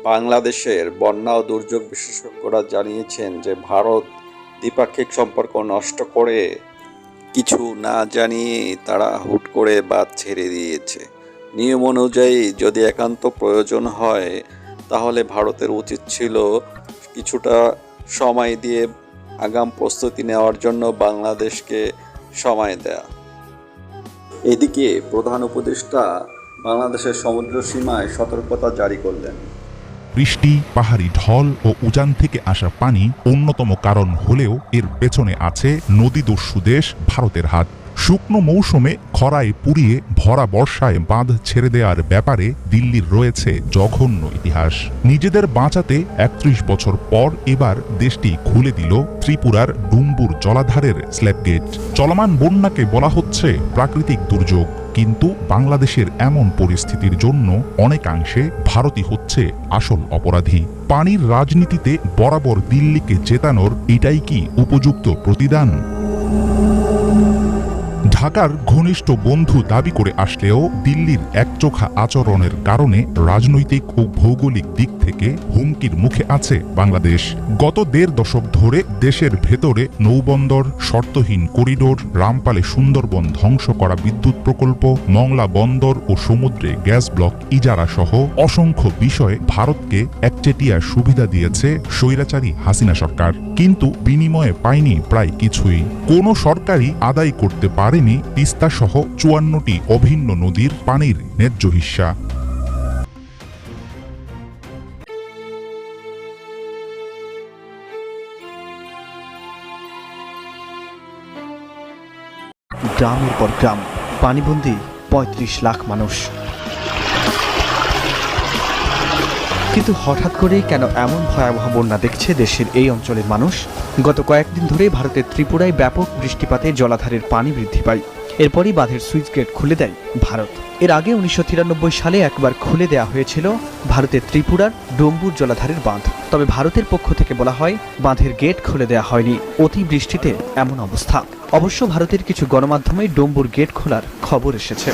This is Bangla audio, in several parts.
বাংলাদেশের বন্যা ও দুর্যোগ বিশেষজ্ঞরা জানিয়েছেন যে ভারত দ্বিপাক্ষিক সম্পর্ক নষ্ট করে কিছু না জানিয়ে তারা হুট করে বাঁধ ছেড়ে দিয়েছে। নিয়ম অনুযায়ী যদি একান্ত প্রয়োজন হয় তাহলে ভারতের উচিত ছিল কিছুটা সময় দিয়ে আগাম প্রস্তুতি নেওয়ার জন্য বাংলাদেশকে সময় দেয়া। এদিকে প্রধান উপদেষ্টা বাংলাদেশের সমুদ্র সীমায় সতর্কতা জারি করলেন। বৃষ্টি, পাহাড়ি ঢল ও উজান থেকে আসা পানি অন্যতম কারণ হলেও এর পেছনে আছে নদীদস্যু দেশ ভারতের হাত। শুকনো মৌসুমে খরায় পুড়িয়ে ভরা বর্ষায় বাঁধ ছেড়ে দেওয়ার ব্যাপারে দিল্লির রয়েছে জঘন্য ইতিহাস। নিজেদের বাঁচাতে ৩১ বছর পর এবার দেশটি খুলে দিল ত্রিপুরার ডুম্বুর জলাধারের স্ল্যাব গেট। চলমান বন্যাকে বলা হচ্ছে প্রাকৃতিক দুর্যোগ, কিন্তু বাংলাদেশের এমন পরিস্থিতির জন্য অনেকাংশে ভারতই হচ্ছে আসল অপরাধী। পানির রাজনীতিতে বরাবর দিল্লিকে জেতানোর এটাই কি উপযুক্ত প্রতিদান? ঢাকার ঘনিষ্ঠ বন্ধু দাবি করে আসলেও দিল্লির একচোখা আচরণের কারণে রাজনৈতিক ও ভৌগোলিক দিক থেকে হুমকির মুখে আছে বাংলাদেশ। গত ১.৫ দশক ধরে দেশের ভেতরে নৌবন্দর, শর্তহীন করিডোর, রামপালে সুন্দরবন ধ্বংস করা বিদ্যুৎ প্রকল্প, মংলা বন্দর ও সমুদ্রে গ্যাস ব্লক ইজারা সহ অসংখ্য বিষয়ে ভারতকে একচেটিয়া সুবিধা দিয়েছে স্বৈরাচারী হাসিনা সরকার, কিন্তু বিনিময়ে পায়নি প্রায় কিছুই। কোনো সরকারই আদায় করতে পারেনি তিস্তা সহ ৫৪টি অভিন্ন নদীর পানির ন্যায্য হিস্যা। গ্রামের পর গ্রাম, পানিবন্দী ৩৫ লাখ মানুষ। কিন্তু হঠাৎ করে কেন এমন ভয়াবহ বন্যা দেখছে দেশের এই অঞ্চলের মানুষ? গত কয়েকদিন ধরে ভারতের ত্রিপুরায় ব্যাপক বৃষ্টিপাতে জলাধারের পানি বৃদ্ধি পায়। এরপরই বাঁধের সুইচ গেট খুলে দেয় ভারত। এর আগে ১৯৯৩ সালে একবার খুলে দেওয়া হয়েছিল ভারতের ত্রিপুরার ডম্বুর জলাধারের বাঁধ। তবে ভারতের পক্ষ থেকে বলা হয় বাঁধের গেট খুলে দেওয়া হয়নি, অতি বৃষ্টিতে এমন অবস্থা। অবশ্য ভারতের কিছু গণমাধ্যমে ডম্বুর গেট খোলার খবর এসেছে।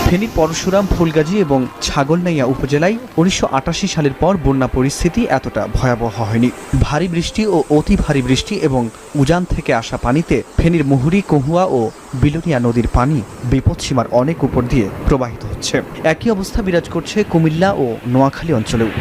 ফেনীর পরশুরাম, ফুলগাজী এবং ছাগলনাইয়া উপজেলায় ১৯৮৮ সালের পর বন্যা পরিস্থিতি এতটা ভয়াবহ হয়নি। ভারী বৃষ্টি ও অতি ভারী বৃষ্টি এবং উজান থেকে আসা পানিতে ফেনীর মুহুরী, কহুয়া ও বিলোনিয়া নদীর পানি বিপদসীমার অনেক উপর দিয়ে প্রবাহিত হচ্ছে। একই অবস্থা বিরাজ করছে কুমিল্লা ও নোয়াখালী অঞ্চলেও।